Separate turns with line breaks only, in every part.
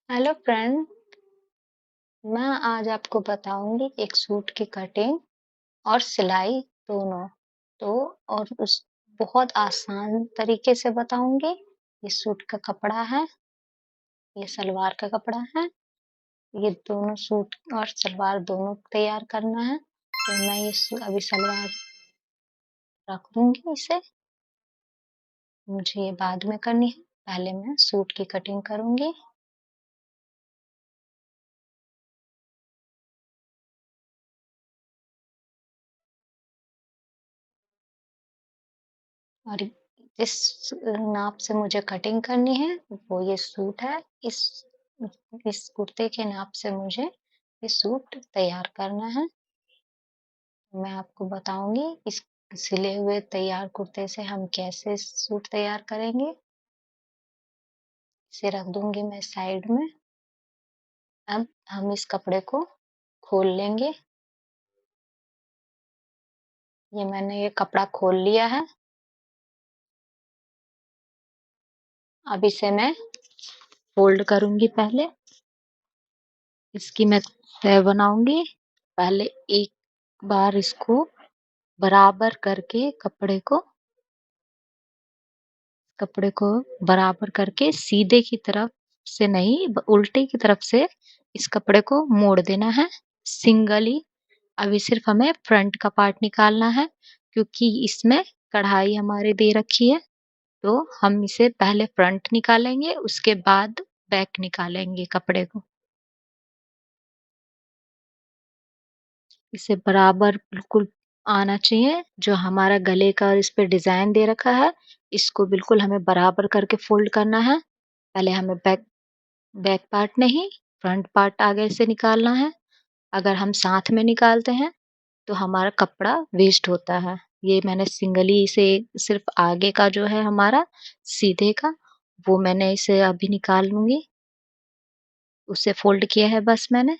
Hello friend, मैं आज आपको बताऊंगी एक सूट की कटिंग और सिलाई दोनों। तो और उस बहुत आसान तरीके से बताऊंगी। ये सूट का कपड़ा है, ये सलवार का कपड़ा है। ये दोनों सूट और सलवार दोनों तैयार करना है। तो मैं अभी सलवार रख दूंगी इसे। मुझे ये बाद में करनी है, पहले मैं सूट की कटिंग करूंगी। और जिस नाप से मुझे कटिंग करनी है वो ये सूट है। इस इस कुर्ते के नाप से मुझे ये सूट तैयार करना है। मैं आपको बताऊंगी इस सिले हुए तैयार कुर्ते से हम कैसे सूट तैयार करेंगे। इसे रख दूंगी मैं साइड में। अब हम इस कपड़े को खोल लेंगे। ये मैंने ये कपड़ा खोल लिया है। अब इसे मैं फोल्ड करूंगी। पहले इसकी मैं तह बनाऊंगी। पहले एक बार इसको बराबर करके कपड़े को बराबर करके सीधे की तरफ से नहीं, उल्टे की तरफ से इस कपड़े को मोड़ देना है सिंगली। अभी सिर्फ हमें फ्रंट का पार्ट निकालना है, क्योंकि इसमें कढ़ाई हमारे दे रखी है। तो हम इसे पहले फ्रंट निकालेंगे, उसके बाद बैक निकालेंगे कपड़े को। इसे बराबर बिल्कुल आना चाहिए। जो हमारा गले का इस पे डिजाइन दे रखा है, इसको बिल्कुल हमें बराबर करके फोल्ड करना है। पहले हमें बैक बैक पार्ट नहीं, फ्रंट पार्ट आगे से निकालना है। अगर हम साथ में निकालते हैं तो हमारा कपड़ा वेस्ट होता है। ये मैंने सिंगली इसे सिर्फ आगे का जो है हमारा सीधे का, वो मैंने इसे अभी निकाल लूंगी। उसे फोल्ड किया है बस मैंने।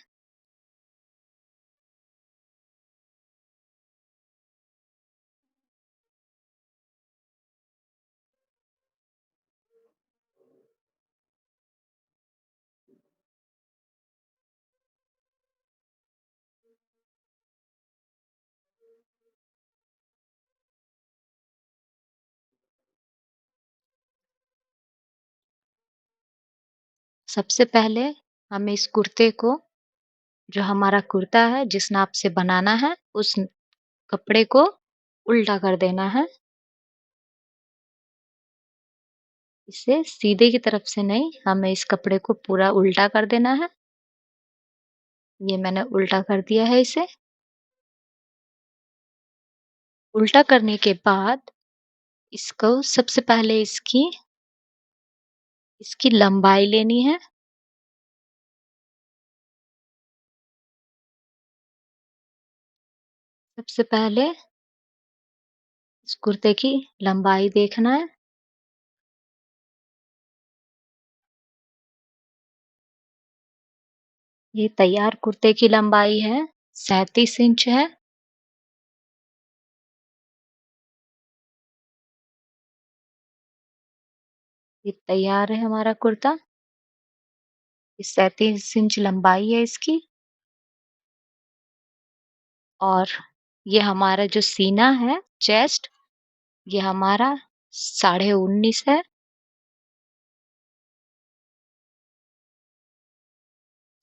सबसे पहले हमें इस कुर्ते को, जो हमारा कुर्ता है जिस नाप से बनाना है, उस कपड़े को उल्टा कर देना है। इसे सीधे की तरफ से नहीं, हमें इस कपड़े को पूरा उल्टा कर देना है। ये मैंने उल्टा कर दिया है इसे। उल्टा करने के बाद इसको सबसे पहले इसकी इसकी लंबाई लेनी है। सबसे पहले इस कुर्ते की लंबाई देखना है। ये तैयार कुर्ते की लंबाई है 37 इंच है। ये तैयार है हमारा कुर्ता। 37 इंच लंबाई है इसकी। और ये हमारा जो सीना है, चेस्ट, ये हमारा 19.5 है।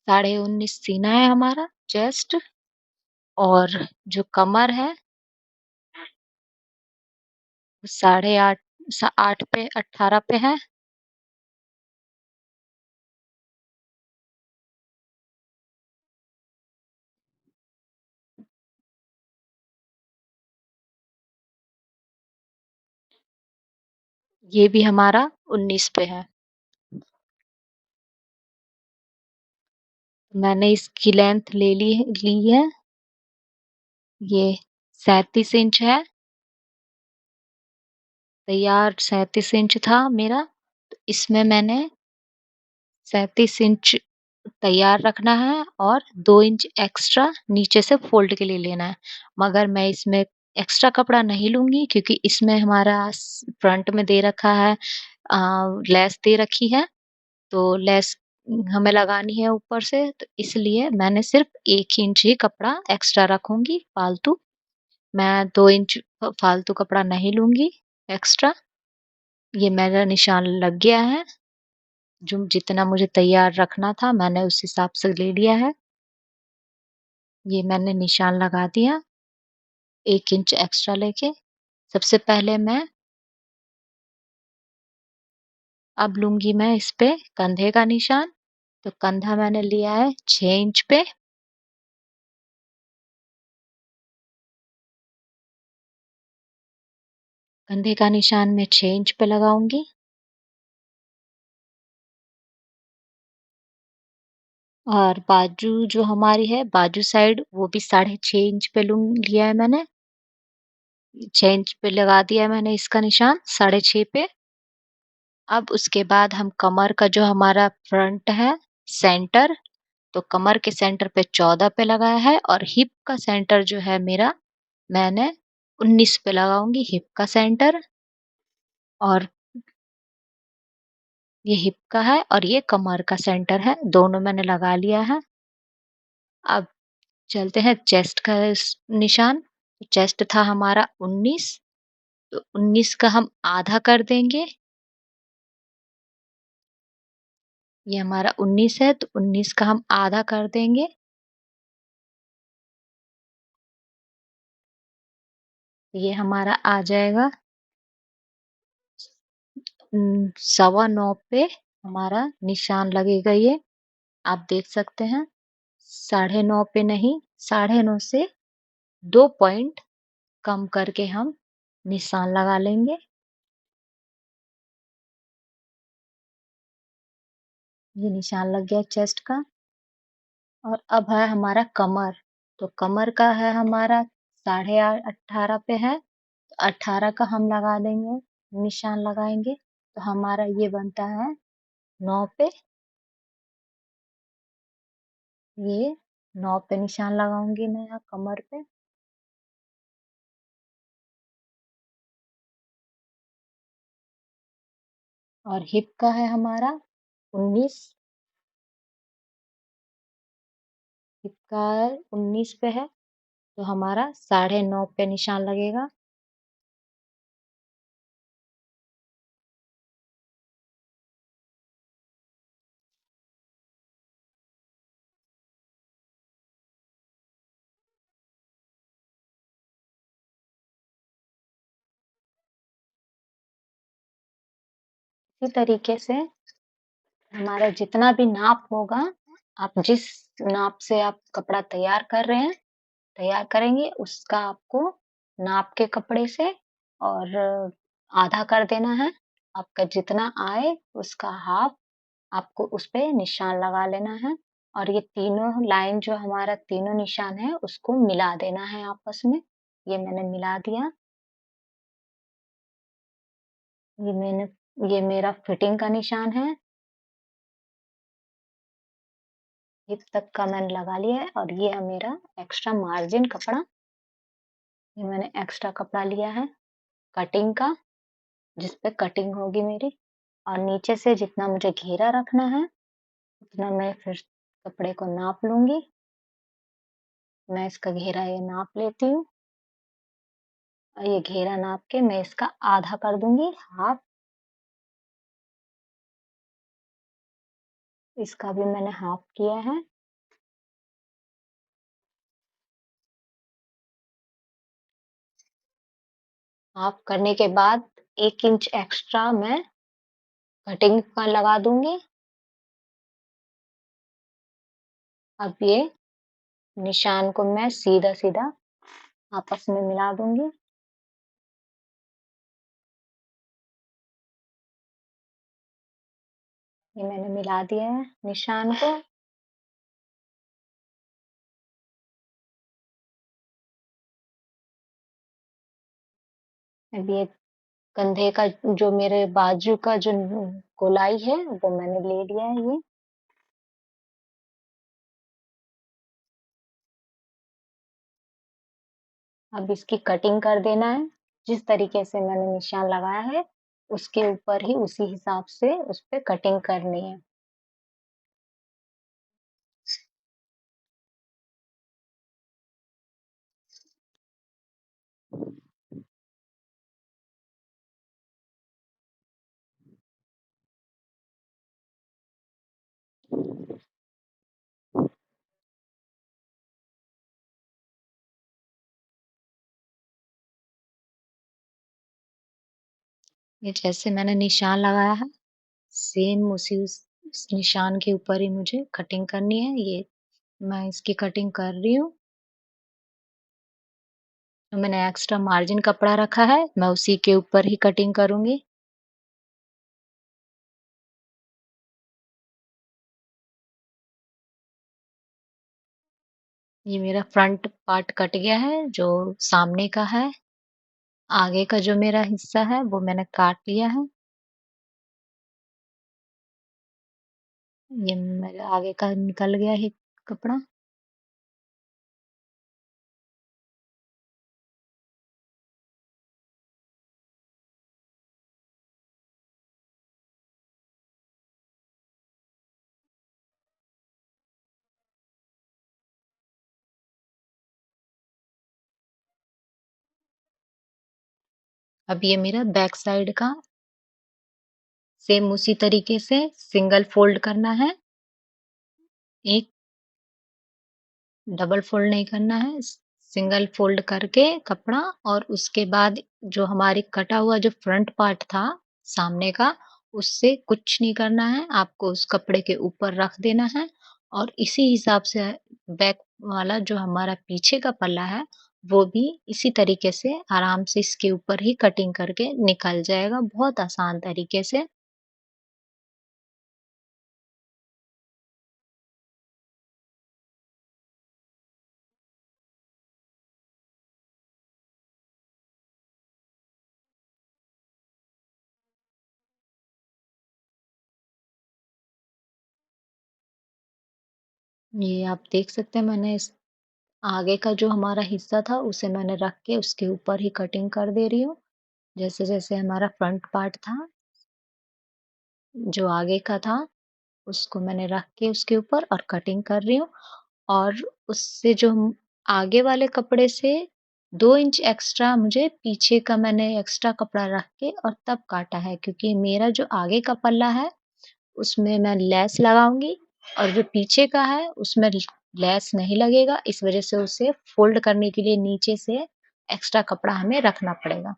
19.5 सीना है हमारा चेस्ट। और जो कमर है, 8.5 8 पे 18 पे है। ये भी हमारा 19 पे है। मैंने इसकी लेंथ ली है। ये 37 इंच है। तैयार 37 इंच था मेरा। तो इसमें मैंने 37 इंच तैयार रखना है और 2 इंच एक्स्ट्रा नीचे से फोल्ड के लिए लेना है। मगर मैं इसमें एक्स्ट्रा कपड़ा नहीं लूंगी, क्योंकि इसमें हमारा फ्रंट में दे रखा है, लेस दे रखी है। तो लेस हमें लगानी है ऊपर से, तो इसलिए मैंने सिर्फ़ 1 इंच ही कपड़ा एक्स्ट्रा रखूँगी फालतू। मैं 2 इंच फालतू कपड़ा नहीं लूँगी एक्स्ट्रा। ये मेरा निशान लग गया है। जो जितना मुझे तैयार रखना था मैंने उस हिसाब से ले लिया है। ये मैंने निशान लगा दिया 1 इंच एक्स्ट्रा लेके। सबसे पहले मैं अब लूँगी मैं इस पे कंधे का निशान। तो कंधा मैंने लिया है 6 इंच पे। कंधे का निशान मैं 6 इंच पे लगाऊँगी। और बाजू जो हमारी है, बाजू साइड वो भी 6.5 इंच पे लिया है मैंने। 6 इंच पे लगा दिया है मैंने इसका निशान 6.5 पे। अब उसके बाद हम कमर का जो हमारा फ्रंट है, सेंटर, तो कमर के सेंटर पे 14 पे लगाया है और हिप का सेंटर जो है मेरा, मैंने 19 पे लगाऊँगी हिप का सेंटर। और ये हिप का है और ये कमर का सेंटर है, दोनों मैंने लगा लिया है। अब चलते हैं चेस्ट का निशान। चेस्ट था हमारा 19, तो 19 का हम आधा कर देंगे। ये हमारा 19 है, तो 19 का हम आधा कर देंगे। ये हमारा आ जाएगा 9.25 पे हमारा निशान लगेगा ये। आप देख सकते हैं 9.5 पे नहीं, 9.5 से 2 पॉइंट कम करके हम निशान लगा लेंगे। ये निशान लग गया चेस्ट का। और अब है हमारा कमर। तो कमर का है हमारा 18.5 पे है। 18 का हम लगा देंगे, निशान लगाएँगे। तो हमारा ये बनता है 9 पे। ये 9 पे निशान लगाऊँगी मैं यहाँ कमर पे। और हिप का है हमारा 19। हिप का 19 पे है, तो हमारा 9.5 पे निशान लगेगा। इसी तरीके से हमारा जितना भी नाप होगा, आप जिस नाप से आप कपड़ा तैयार कर रहे हैं, तैयार करेंगे, उसका आपको नाप के कपड़े से और आधा कर देना है। आपका जितना आए उसका हाफ आपको उस पे निशान लगा लेना है। और ये तीनों लाइन जो हमारा तीनों निशान है उसको मिला देना है आपस में। ये मैंने मिला दिया। ये मैंने ये मेरा फिटिंग का निशान है। हिप तक का मैंने लगा लिया है और ये है मेरा एक्स्ट्रा मार्जिन कपड़ा। ये मैंने एक्स्ट्रा कपड़ा लिया है कटिंग का, जिस पे कटिंग होगी मेरी। और नीचे से जितना मुझे घेरा रखना है, उतना मैं फिर कपड़े को नाप लूँगी। मैं इसका घेरा ये नाप लेती हूँ और ये घेरा नाप के मैं इसका आधा कर दूँगी, हाफ। इसका भी मैंने हाफ किया है। हाफ करने के बाद 1 इंच एक्स्ट्रा मैं कटिंग का लगा दूँगी। अब ये निशान को मैं सीधा-सीधा आपस में मिला दूँगी। ये मैंने मिला दिया है निशान को। अब ये कंधे का जो मेरे बाजू का जो गोलाई है वो मैंने ले लिया है ये। अब इसकी कटिंग कर देना है। जिस तरीके से मैंने निशान लगाया है, उसके ऊपर ही उसी हिसाब से उस पे कटिंग करनी है। ये जैसे मैंने निशान लगाया है, सेम उस निशान के ऊपर ही मुझे कटिंग करनी है। ये मैं इसकी कटिंग कर रही हूँ। जो मैंने एक्स्ट्रा मार्जिन कपड़ा रखा है, मैं उसी के ऊपर ही कटिंग करूँगी। ये मेरा फ्रंट पार्ट कट गया है, जो सामने का है। आगे का जो मेरा हिस्सा है, वो मैंने काट लिया है। ये मेरा आगे का निकल गया है कपड़ा। अब ये मेरा बैक साइड का सेम उसी तरीके से सिंगल फोल्ड करना है। एक डबल फोल्ड नहीं करना है, सिंगल फोल्ड करके कपड़ा, और उसके बाद जो हमारी कटा हुआ जो फ्रंट पार्ट था सामने का, उससे कुछ नहीं करना है, आपको उस कपड़े के ऊपर रख देना है और इसी हिसाब से बैक वाला जो हमारा पीछे का पल्ला है, वो भी इसी तरीके से आराम से इसके ऊपर ही कटिंग करके निकल जाएगा, बहुत आसान तरीके से। ये आप देख सकते हैं, मैंने इस आगे का जो हमारा हिस्सा था उसे मैंने रख के उसके ऊपर ही कटिंग कर दे रही हूँ। जैसे-जैसे हमारा फ्रंट पार्ट था, जो आगे का था, उसको मैंने रख के उसके ऊपर और कटिंग कर रही हूँ, और उससे जो हम आगे वाले कपड़े से 2 इंच एक्स्ट्रा मुझे पीछे का मैंने एक्स्ट्रा कपड़ा रख के और तब काटा है, क्योंकि मेरा जो आगे का पल्ला है उसमें मैं लेस लगाऊँगी और जो पीछे का है उसमें लेस नहीं लगेगा, इस वज़ह से उसे फ़ोल्ड करने के लिए नीचे से एक्स्ट्रा कपड़ा हमें रखना पड़ेगा।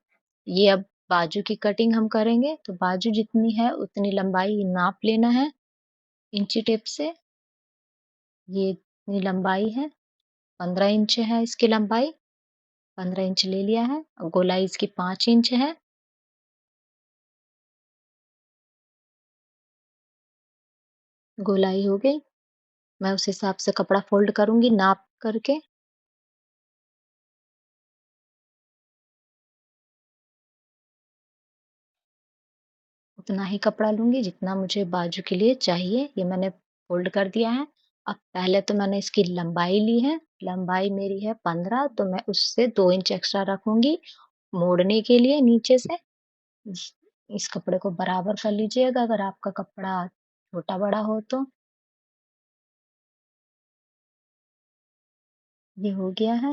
ये अब बाजू की कटिंग हम करेंगे, तो बाजू जितनी है उतनी लंबाई नाप लेना है इंची टेप से। ये इतनी लंबाई है, 15 इंच है इसकी लंबाई, 15 इंच ले लिया है और गोलाई इसकी 5 इंच है। गोलाई हो गई, मैं उस हिसाब से कपड़ा फ़ोल्ड करूँगी नाप करके। उतना ही कपड़ा लूँगी जितना मुझे बाजू के लिए चाहिए, ये मैंने फ़ोल्ड कर दिया है। अब पहले तो मैंने इसकी लंबाई ली है, लंबाई मेरी है 15, तो मैं उससे 2 इंच एक्स्ट्रा रखूँगी मोड़ने के लिए नीचे से। इस इस कपड़े को बराबर कर लीजिएगा अगर आपका कपड़ा छोटा-बड़ा हो तो। ये हो गया है।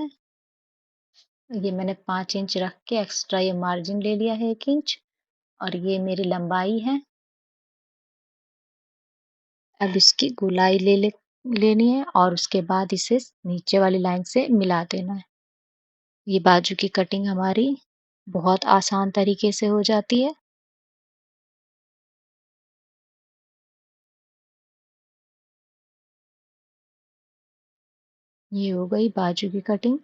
ये मैंने 5 इंच रख के एक्स्ट्रा ये मार्जिन ले लिया है 1 इंच, और ये मेरी लंबाई है। अब इसकी गोलाई लेनी है और उसके बाद इसे नीचे वाली लाइन से मिला देना है। ये बाजू की कटिंग हमारी बहुत आसान तरीके से हो जाती है। ये हो गई बाजू की कटिंग।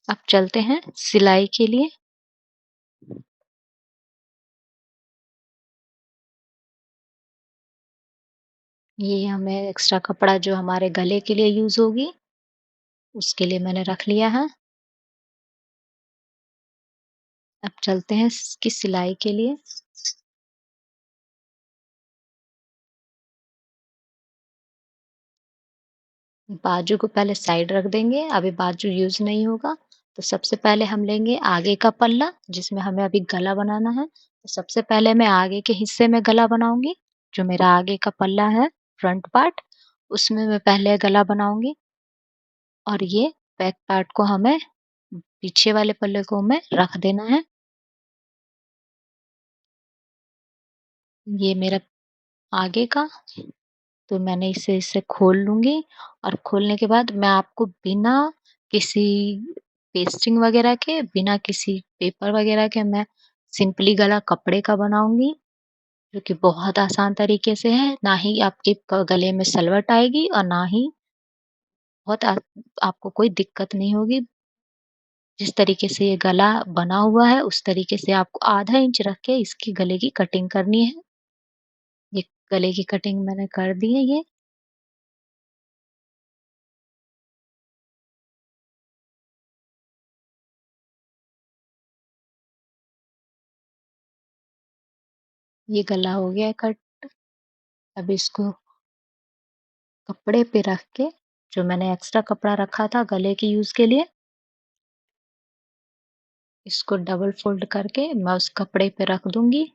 अब चलते हैं सिलाई के लिए। ये हमें एक्स्ट्रा कपड़ा जो हमारे गले के लिए यूज़ होगी, उसके लिए मैंने रख लिया है। अब चलते हैं इसकी सिलाई के लिए। बाजू को पहले साइड रख देंगे, अभी बाजू यूज़ नहीं होगा। तो सबसे पहले हम लेंगे आगे का पल्ला, जिसमें हमें अभी गला बनाना है। तो सबसे पहले मैं आगे के हिस्से में गला बनाऊँगी, जो मेरा आगे का पल्ला है, फ्रंट पार्ट, उसमें मैं पहले गला बनाऊँगी, और ये बैक पार्ट को हमें पीछे वाले पल्ले को हमें रख देना है। ये मेरा आगे का, तो मैंने इसे खोल लूँगी, और खोलने के बाद मैं आपको बिना किसी पेस्टिंग वगैरह के, बिना किसी पेपर वगैरह के मैं सिंपली गला कपड़े का बनाऊँगी, जो कि बहुत आसान तरीके से है, ना ही आपके गले में सलवट आएगी और ना ही बहुत आपको कोई दिक्कत नहीं होगी। जिस तरीके से ये गला बना हुआ है, उस तरीके से आपको आधा इंच रख के इसकी गले की कटिंग करनी है। ये गले की कटिंग मैंने कर दी है ये। ये गला हो गया है कट। अब इसको कपड़े पे रख के, जो मैंने एक्स्ट्रा कपड़ा रखा था गले के यूज़ के लिए, इसको डबल फ़ोल्ड करके मैं उस कपड़े पे रख दूँगी।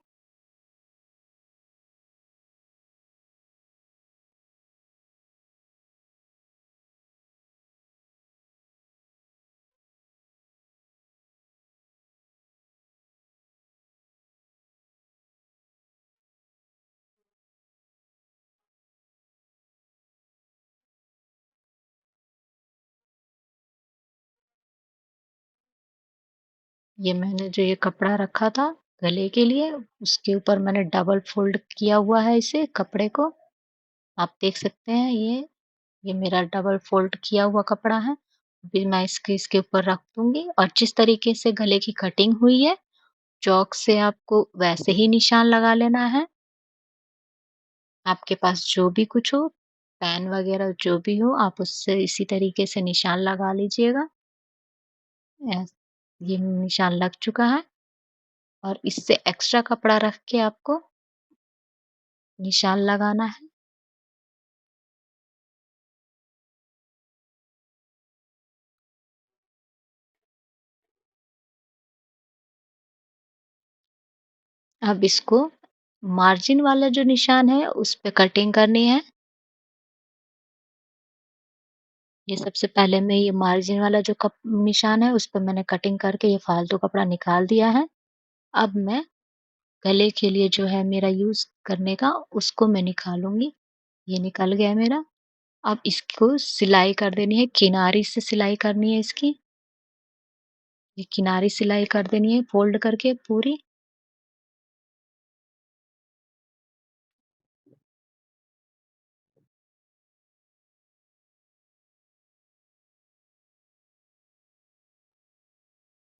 ये मैंने जो ये कपड़ा रखा था गले के लिए, उसके ऊपर मैंने डबल फ़ोल्ड किया हुआ है इसे कपड़े को। आप देख सकते हैं ये मेरा डबल फ़ोल्ड किया हुआ कपड़ा है। अभी मैं इसके ऊपर रख दूँगी और जिस तरीके से गले की कटिंग हुई है, चॉक से आपको वैसे ही निशान लगा लेना है। आपके पास जो भी कुछ हो, पेन वगैरह जो भी हो, आप उससे इसी तरीके से निशान लगा लीजिएगा। ऐस ये निशान लग चुका है और इससे एक्स्ट्रा कपड़ा रख के आपको निशान लगाना है। अब इसको मार्जिन वाला जो निशान है, उस पे कटिंग करनी है। ये सबसे पहले मैं ये मार्जिन वाला जो निशान है, उस पे मैंने कटिंग करके ये फालतू कपड़ा निकाल दिया है। अब मैं गले के लिए जो है मेरा यूज़ करने का, उसको मैं निकालूँगी। ये निकल गया मेरा। अब इसको सिलाई कर देनी है, किनारी से सिलाई करनी है इसकी। ये किनारी सिलाई कर देनी है फ़ोल्ड करके पूरी।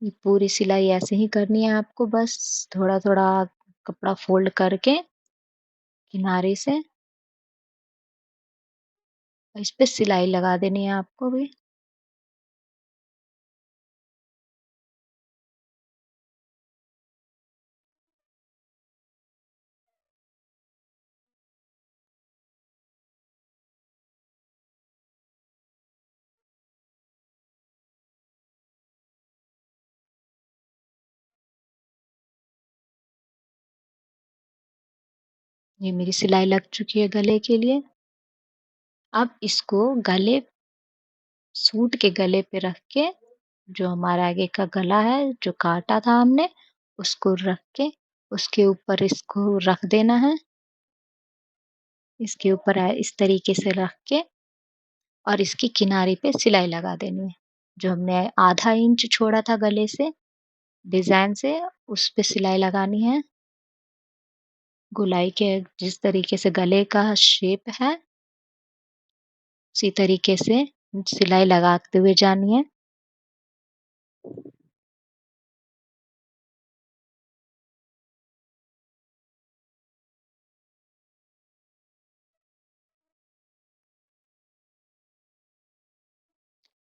ये पूरी सिलाई ऐसे ही करनी है आपको, बस थोड़ा-थोड़ा कपड़ा फ़ोल्ड करके किनारे से इस पे सिलाई लगा देनी है आपको भी। ये मेरी सिलाई लग चुकी है गले के लिए। अब इसको गले सूट के गले पे रख के, जो हमारा आगे का गला है, जो काटा था हमने, उसको रख के, उसके ऊपर इसको रख देना है। इसके ऊपर इस तरीके से रख के और इसकी किनारी पे सिलाई लगा देनी है। जो हमने आधा इंच छोड़ा था गले से, डिज़ाइन से, उस पे सिलाई लगानी है। गोलाई के जिस तरीके से गले का शेप है, उसी तरीके से सिलाई लगाते हुए जानी है।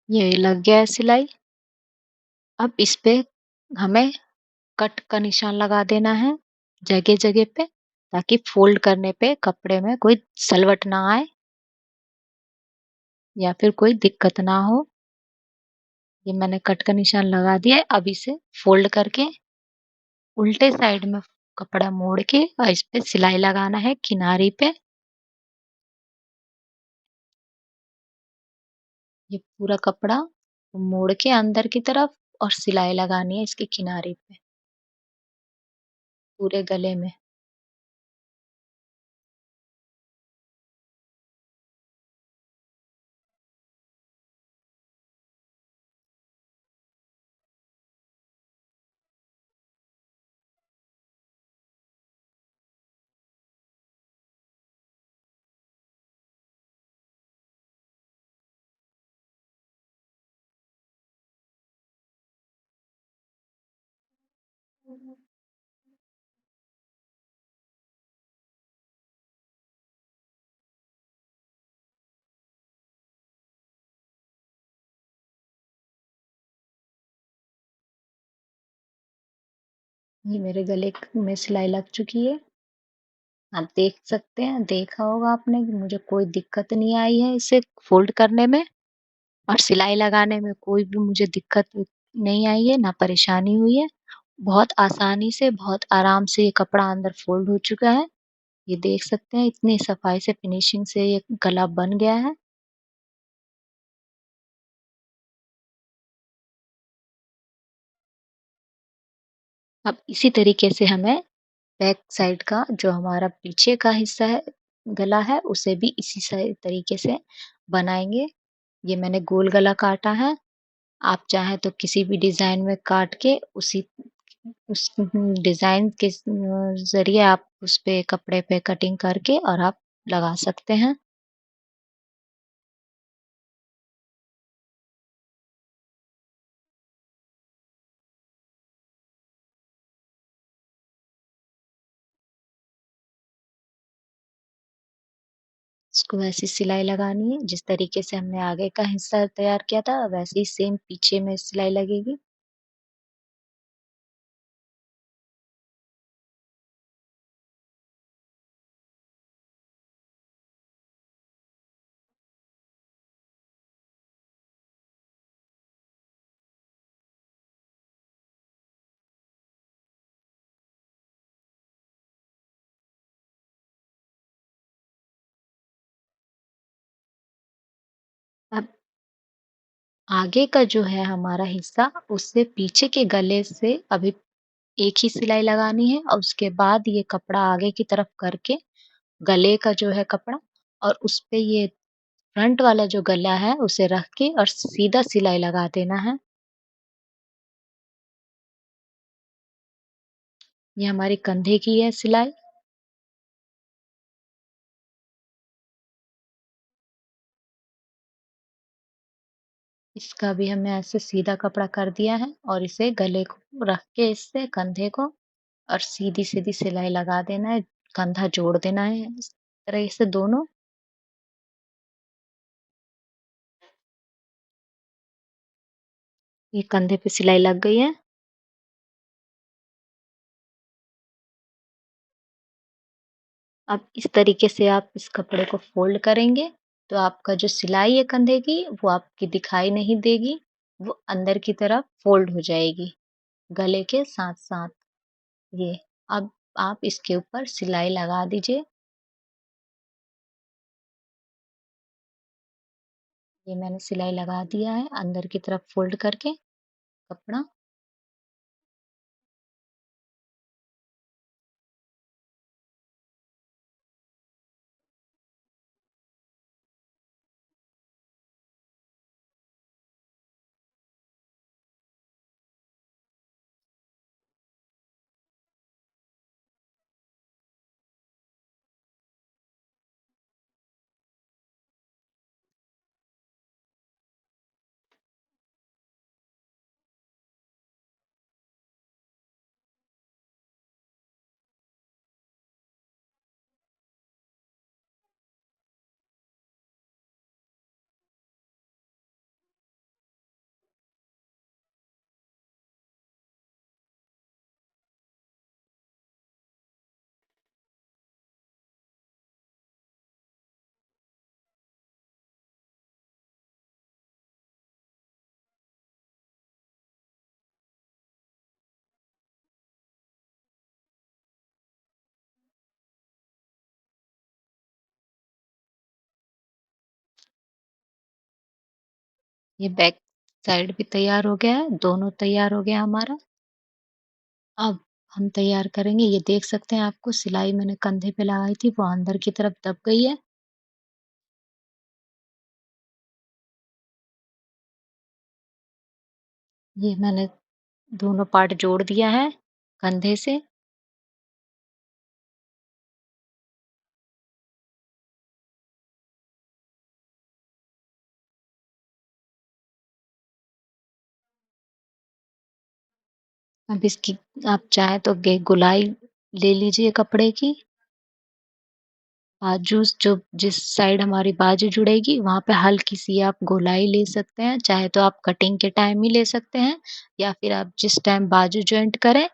ये लग गया है सिलाई। अब इस पे हमें कट का निशान लगा देना है जगह-जगह पे, ताकि फ़ोल्ड करने पे कपड़े में कोई सलवट ना आए या फिर कोई दिक्कत ना हो। ये मैंने कट का निशान लगा दिया है। अब इसे फ़ोल्ड करके उल्टे साइड में कपड़ा मोड़ के और इस पे सिलाई लगाना है किनारी पे। ये पूरा कपड़ा मोड़ के अंदर की तरफ और सिलाई लगानी है इसकी किनारे पे, पूरे गले में। ये मेरे गले में सिलाई लग चुकी है। आप देख सकते हैं, देखा होगा आपने कि मुझे कोई दिक्कत नहीं आई है इसे फ़ोल्ड करने में और सिलाई लगाने में कोई भी मुझे दिक्कत नहीं आई है, ना परेशानी हुई है। बहुत आसानी से, बहुत आराम से ये कपड़ा अंदर फ़ोल्ड हो चुका है। ये देख सकते हैं इतनी सफाई से फिनिशिंग से ये गला बन गया है। अब इसी तरीके से हमें बैक साइड का जो हमारा पीछे का हिस्सा है, गला है, उसे भी इसी तरीके से बनाएँगे। ये मैंने गोल गला काटा है। आप चाहें तो किसी भी डिज़ाइन में काट के उस डिज़ाइन के ज़रिए आप उसपे कपड़े पे कटिंग करके और आप लगा सकते हैं। इसको वैसी सिलाई लगानी है जिस तरीके से हमने आगे का हिस्सा तैयार किया था, वैसे ही सेम पीछे में सिलाई लगेगी। अब आगे का जो है हमारा हिस्सा, उससे पीछे के गले से अभी एक ही सिलाई लगानी है और उसके बाद ये कपड़ा आगे की तरफ करके गले का जो है कपड़ा और उसपे ये फ्रंट वाला जो गला है उसे रख के और सीधा सिलाई लगा देना है। ये हमारी कंधे की है सिलाई। इसका भी हमने ऐसे सीधा कपड़ा कर दिया है और इसे गले को रख के इससे कंधे को और सीधी-सीधी सिलाई लगा देना है, कंधा जोड़ देना है इस तरह से दोनों। ये कंधे पे सिलाई लग गई है। अब इस तरीके से आप इस कपड़े को फ़ोल्ड करेंगे, तो आपका जो सिलाई है कंधे की, वो आपकी दिखाई नहीं देगी, वो अंदर की तरफ फ़ोल्ड हो जाएगी, गले के साथ-साथ। ये, अब आप इसके ऊपर सिलाई लगा दीजिए। ये मैंने सिलाई लगा दिया है अंदर की तरफ फ़ोल्ड करके कपड़ा। ये बैक साइड भी तैयार हो गया है, दोनों तैयार हो गया हमारा। अब हम तैयार करेंगे, ये देख सकते हैं आपको सिलाई मैंने कंधे पे लगाई थी, वो अंदर की तरफ दब गई है। ये मैंने दोनों पार्ट जोड़ दिया है कंधे से। अब इसकी आप चाहें तो गे गोलाई ले लीजिए कपड़े की। बाजू जो जिस साइड हमारी बाजू जुड़ेगी वहाँ पे हल्की-सी आप गोलाई ले सकते हैं, चाहे तो आप कटिंग के टाइम ही ले सकते हैं या फिर आप जिस टाइम बाजू जॉइंट करें,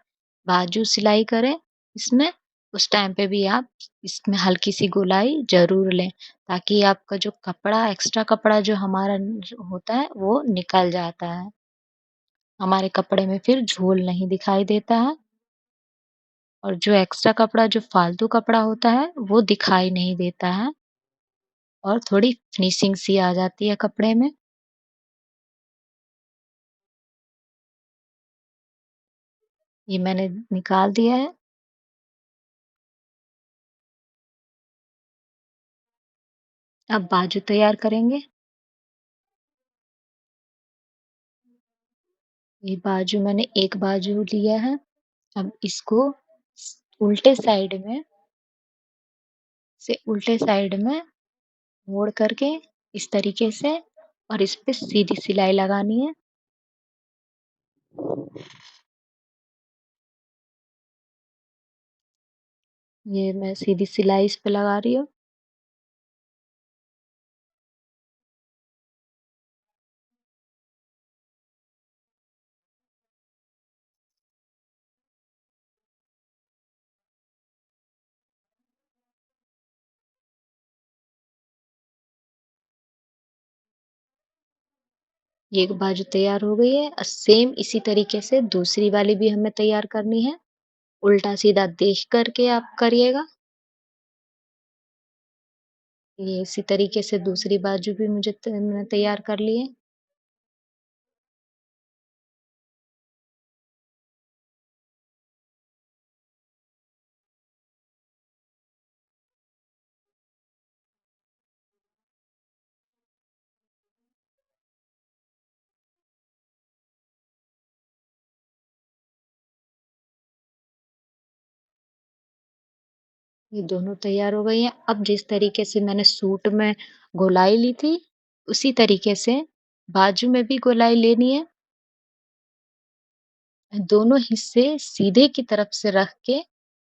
बाजू सिलाई करें इसमें, उस टाइम पे भी आप इसमें हल्की-सी गोलाई ज़रूर लें, ताकि आपका जो कपड़ा एक्स्ट्रा कपड़ा जो हमारा जो होता है, वो निकल जाता है। हमारे कपड़े में फिर झोल नहीं दिखाई देता है और जो एक्स्ट्रा कपड़ा जो फालतू कपड़ा होता है, वो दिखाई नहीं देता है। और थोड़ी फिनिशिंग सी आ जाती है कपड़े में। ये मैंने निकाल दिया है। अब बाजू तैयार करेंगे। ये बाजू मैंने एक बाजू लिया है। अब इसको उल्टे साइड में उल्टे साइड में मोड़ करके इस तरीके से और इस पे सीधी सिलाई लगानी है। ये मैं सीधी सिलाई इस पे लगा रही हूँ। ये एक बाजू तैयार हो गई है और सेम इसी तरीके से दूसरी वाली भी हमें तैयार करनी है। उल्टा-सीधा देख कर के आप करिएगा। ये इसी तरीके से दूसरी बाजू भी मैंने तैयार कर ली है। ये दोनों तैयार हो गई हैं। अब जिस तरीके से मैंने सूट में गोलाई ली थी, उसी तरीके से बाजू में भी गोलाई लेनी है। दोनों हिस्से सीधे की तरफ से रख के,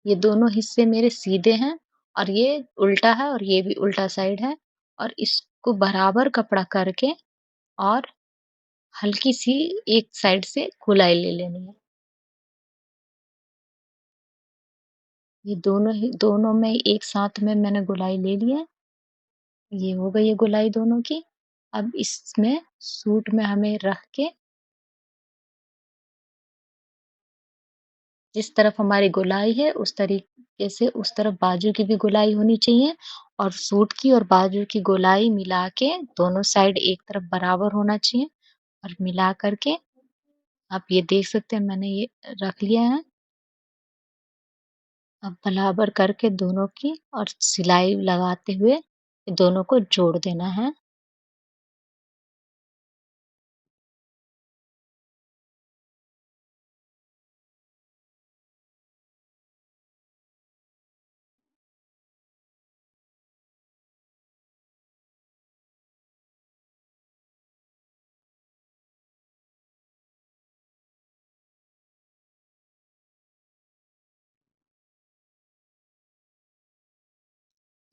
ये दोनों हिस्से मेरे सीधे हैं और ये उल्टा है और ये भी उल्टा साइड है और इसको बराबर कपड़ा करके और हल्की-सी एक साइड से गोलाई ले लेनी है। ये दोनों में एक साथ में मैंने गोलाई ले ली है। ये हो गई है गोलाई दोनों की। अब इसमें सूट में हमें रख के जिस तरफ हमारी गोलाई है उस तरीके से उस तरफ बाजू की भी गोलाई होनी चाहिए और सूट की और बाजू की गोलाई मिला के दोनों साइड एक तरफ बराबर होना चाहिए और मिला कर के आप ये देख सकते हैं मैंने ये रख लिया है। अब बराबर करके दोनों की और सिलाई लगाते हुए दोनों को जोड़ देना है।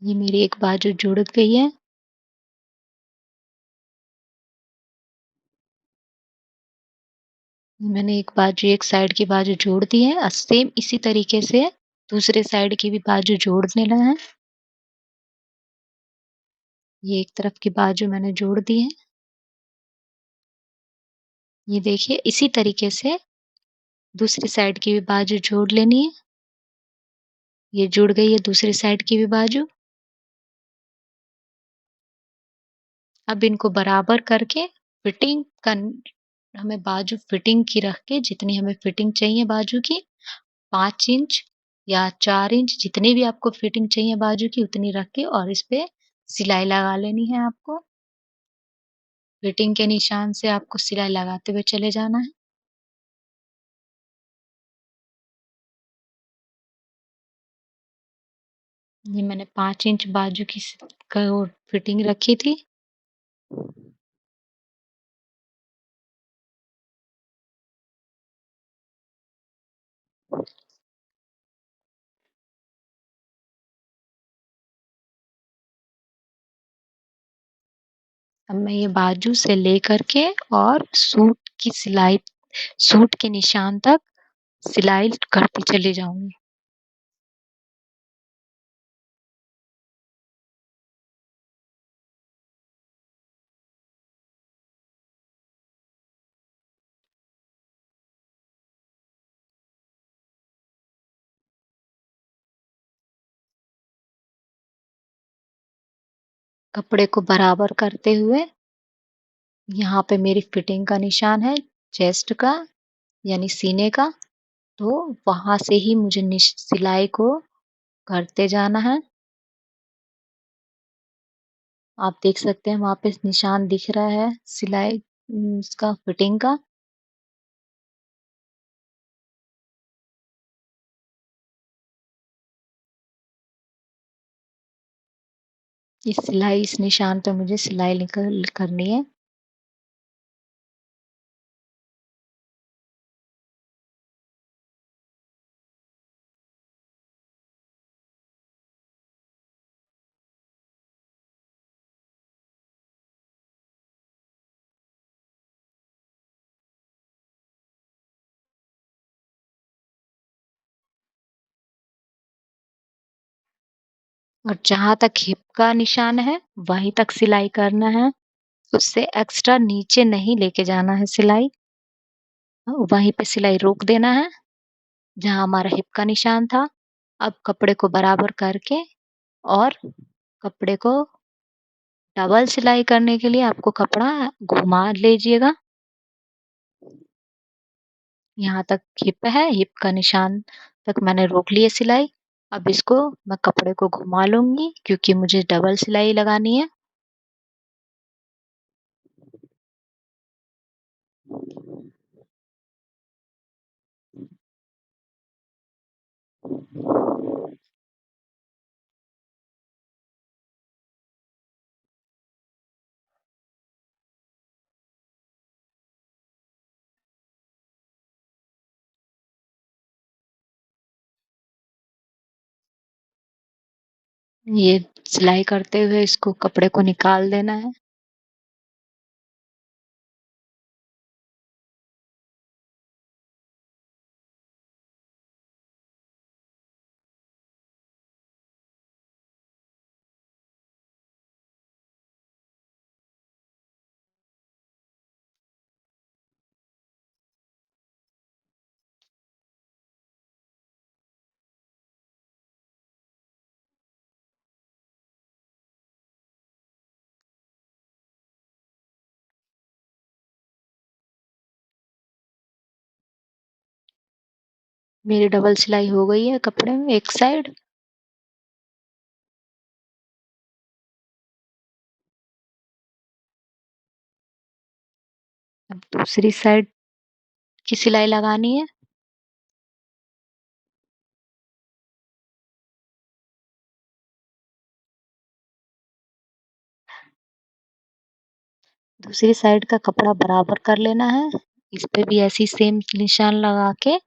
ये मेरी एक बाजू जुड़ गई है। मैंने एक साइड की बाजू जोड़ दी है और सेम इसी तरीके से दूसरे साइड की भी बाजू जोड़ देना है। ये एक तरफ की बाजू मैंने जोड़ दी है। ये देखिए इसी तरीके से दूसरी साइड की भी बाजू जोड़ लेनी है। ये जुड़ गई है दूसरी साइड की भी बाजू। अब इनको बराबर करके फिटिंग कन हमें बाजू फिटिंग की रख के जितनी हमें फिटिंग चाहिए बाजू की 5 इंच या 4 इंच जितनी भी आपको फिटिंग चाहिए बाजू की उतनी रख के और इस पे सिलाई लगा लेनी है आपको। फिटिंग के निशान से आपको सिलाई लगाते हुए चले जाना है। ये मैंने 5 इंच बाजू की वो फिटिंग रखी थी। अब मैं ये बाजू से लेकर के और सूट के निशान तक सिलाई करती चली जाऊँगी। कपड़े को बराबर करते हुए यहाँ पे मेरी फिटिंग का निशान है, चेस्ट का यानी सीने का, तो वहाँ से ही मुझे सिलाई को करते जाना है। आप देख सकते हैं वहाँ पे निशान दिख रहा है सिलाई उसका फिटिंग का। इस निशान पे मुझे सिलाई करनी है। और जहाँ तक हिप का निशान है, वहीं तक सिलाई करना है। उससे एक्स्ट्रा नीचे नहीं लेके जाना है सिलाई। वहीं पे सिलाई रोक देना है, जहाँ हमारा हिप का निशान था। अब कपड़े को बराबर करके और कपड़े को डबल सिलाई करने के लिए आपको कपड़ा घुमा लीजिएगा। यहाँ तक हिप है, हिप का निशान तक मैंने रोक ली है सिलाई। अब इसको मैं कपड़े को घुमा लूँगी क्योंकि मुझे डबल सिलाई लगानी है। ये सिलाई करते हुए इसको कपड़े को निकाल देना है। मेरी डबल सिलाई हो गई है कपड़े में एक साइड। अब दूसरी साइड की सिलाई लगानी है। दूसरी साइड का कपड़ा बराबर कर लेना है। इस पे भी ऐसी सेम निशान लगा के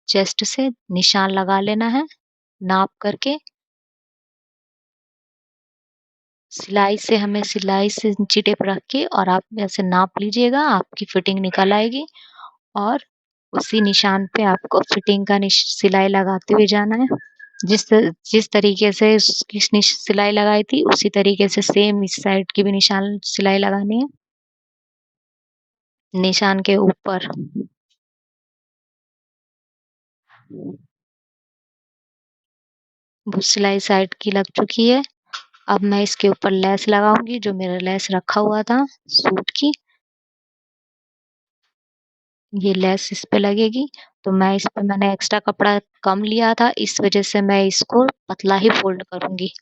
चेस्ट से निशान लगा लेना है, नाप करके। सिलाई से इंची टेप रख के और आप ऐसे नाप लीजिएगा, आपकी फिटिंग निकल आएगी और उसी निशान पे आपको फिटिंग का सिलाई लगाते हुए जाना है। जिस तरीके से सिलाई लगाई थी उसी तरीके से सेम इस साइड की भी निशान सिलाई लगानी है। निशान के ऊपर वो सिलाई साइड की लग चुकी है। अब मैं इसके ऊपर लेस लगाऊँगी जो मेरा लेस रखा हुआ था सूट की। ये लेस इस पे लगेगी, तो मैंने एक्स्ट्रा कपड़ा कम लिया था, इस वज़ह से मैं इसको पतला ही फ़ोल्ड करूँगी।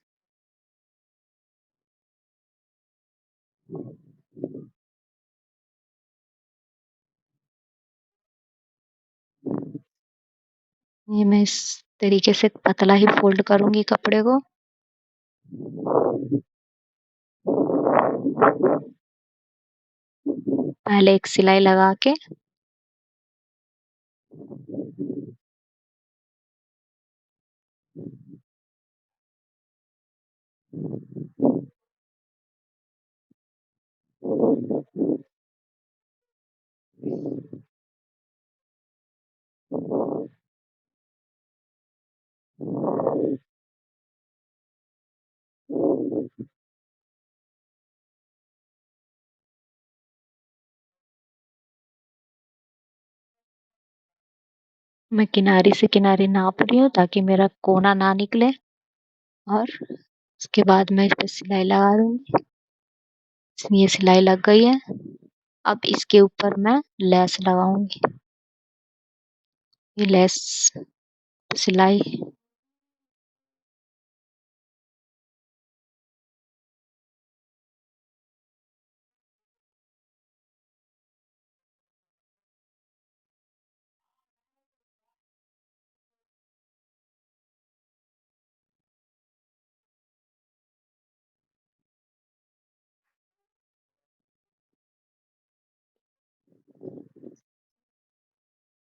ये मैं इस तरीके से पतला ही फ़ोल्ड करूँगी कपड़े को। पहले एक सिलाई लगा के मैं किनारे से किनारे नाप रही हूँ ताकि मेरा कोना ना निकले और उसके बाद मैं इस पे सिलाई लगा दूँगी। ये सिलाई लग गई है। अब इसके ऊपर मैं लेस लगाऊँगी। ये लेस सिलाई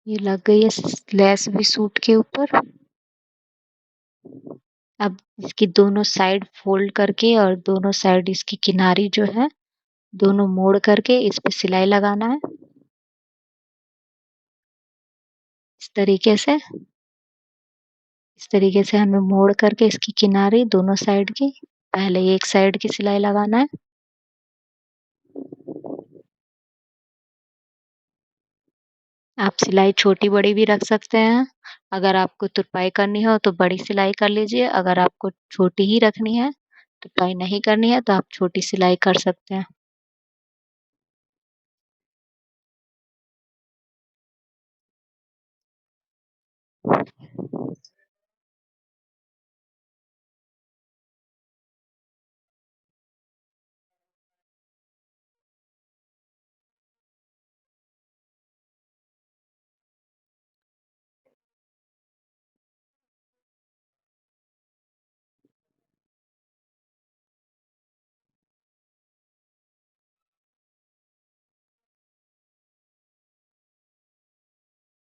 ये लग गई है लेस भी सूट के ऊपर। अब इसकी दोनों साइड फ़ोल्ड करके और दोनों साइड इसकी किनारी जो है, दोनों मोड़ करके इस पे सिलाई लगाना है। इस तरीके से हमें मोड़ करके इसकी किनारी दोनों साइड की, पहले एक साइड की सिलाई लगाना है। आप सिलाई छोटी-बड़ी भी रख सकते हैं। अगर आपको तुरपाई करनी हो तो बड़ी सिलाई कर लीजिए, अगर आपको छोटी ही रखनी है, तुरपाई नहीं करनी है तो आप छोटी सिलाई कर सकते हैं।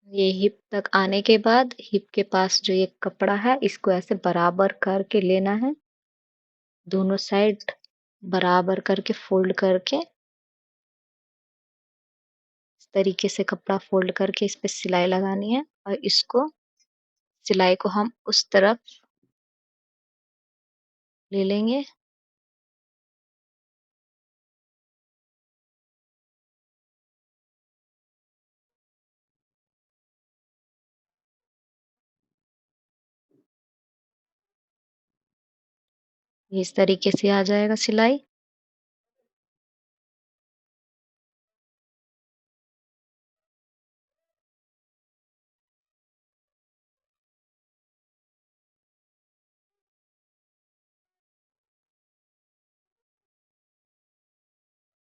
ये हिप तक आने के बाद हिप के पास जो ये कपड़ा है इसको ऐसे बराबर करके लेना है। दोनों साइड बराबर करके फ़ोल्ड करके इस तरीके से कपड़ा फ़ोल्ड करके इस पे सिलाई लगानी है और इसको सिलाई को हम उस तरफ ले लेंगे। इस तरीके से आ जाएगा सिलाई।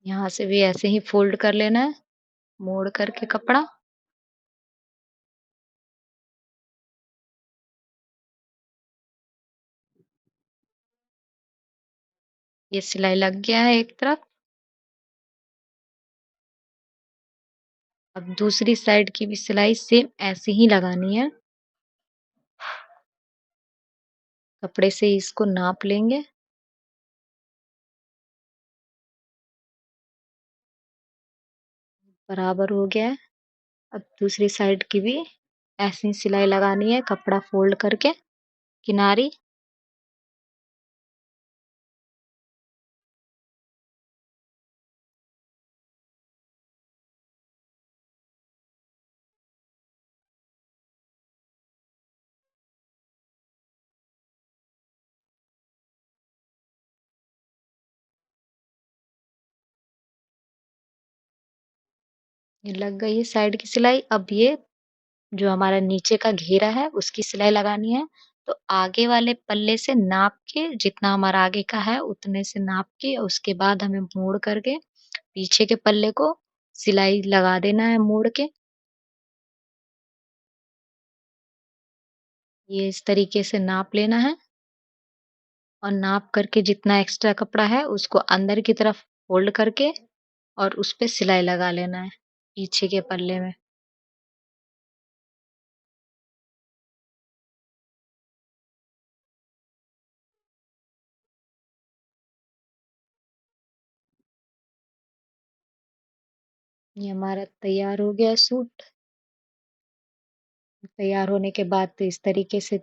यहाँ से भी ऐसे ही फ़ोल्ड कर लेना है, मोड़ करके कपड़ा। ये सिलाई लग गया है एक तरफ। अब दूसरी साइड की भी सिलाई सेम ऐसे ही लगानी है। कपड़े से इसको नाप लेंगे। बराबर हो गया है। अब दूसरी साइड की भी ऐसे ही सिलाई लगानी है, कपड़ा फ़ोल्ड करके किनारी। ये लग गई है साइड की सिलाई। अब ये जो हमारा नीचे का घेरा है उसकी सिलाई लगानी है। तो आगे वाले पल्ले से नाप के जितना हमारा आगे का है उतने से नाप के उसके बाद हमें मोड़ करके पीछे के पल्ले को सिलाई लगा देना है मोड़ के। ये इस तरीके से नाप लेना है और नाप करके जितना एक्स्ट्रा कपड़ा है उसको अंदर की तरफ फ़ोल्ड करके और उस पे सिलाई लगा लेना है पीछे के पल्ले में। ये हमारा तैयार हो गया सूट। तैयार होने के बाद तो इस तरीके से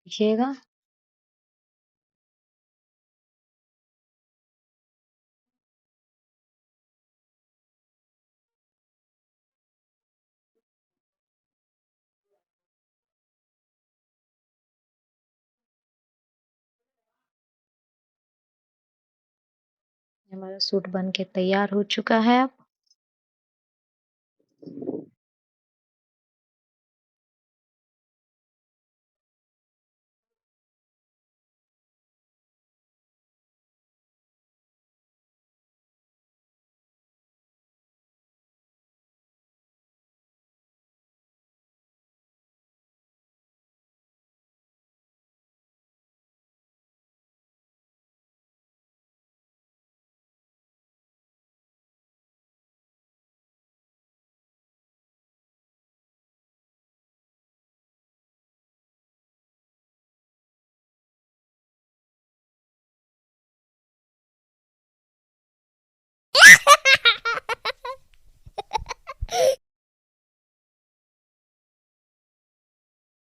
दिखेगा। हमारा सूट बन के तैयार हो चुका है अब।